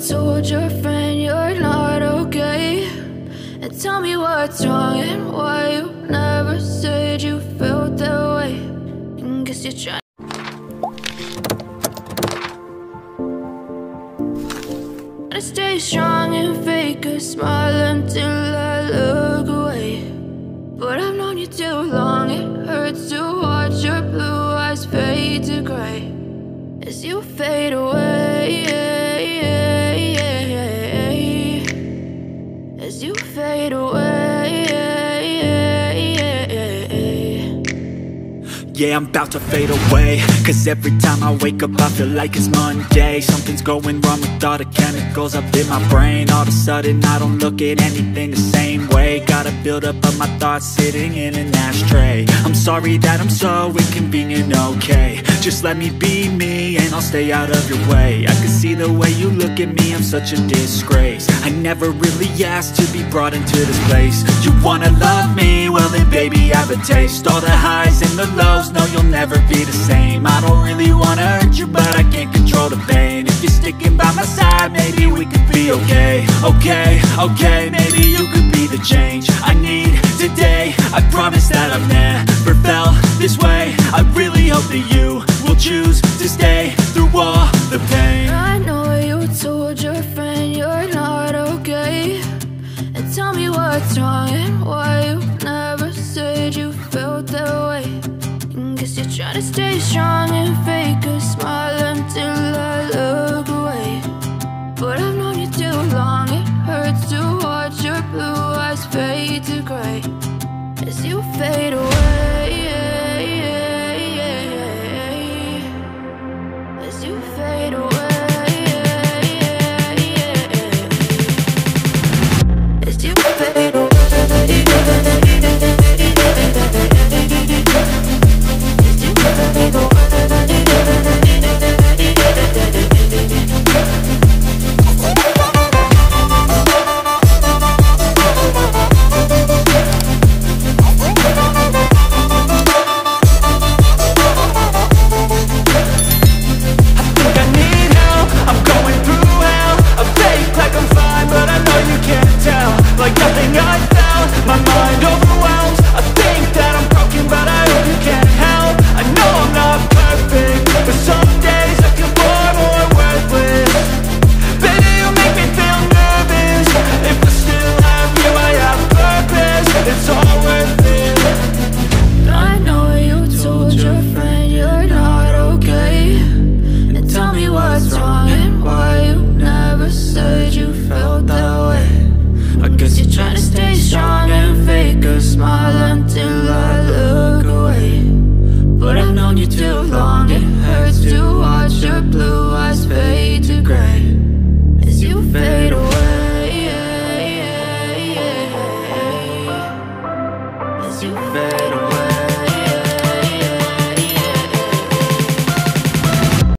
told your friend you're not okay, and tell me what's wrong and why you never said you felt that way. And guess you're trying to stay strong and fake a smile until I look away. But I've known you too long, it hurts to watch your blue eyes fade to gray as you fade away, as you fade away. Yeah, I'm about to fade away, cause every time I wake up I feel like it's Monday. Something's going wrong with all the chemicals up in my brain. All of a sudden I don't look at anything the same way. Got a build up of my thoughts sitting in an ashtray. I'm sorry that I'm so inconvenient, okay. Just let me be me and I'll stay out of your way. I can see the way you look at me, I'm such a disgrace. I never really asked to be brought into this place. You wanna love me? Well then baby have a taste. All the highs and the lows, no you'll never be the same. I don't really wanna hurt you but I can't control the pain. If you're sticking by my side maybe we could be okay. Okay, maybe you could be the change I need today. I promise that I've never felt this way. I really hope that you will choose to stay through all the pain. I know you told your friend you're not okay, and tell me what's wrong and why you never said you felt that way. And guess you're trying to stay strong and fake a smile until I look away. But I've known you too long, it hurts to watch your blue eyes fade to gray as you fade away, as you fade away, as you fade away. As you fade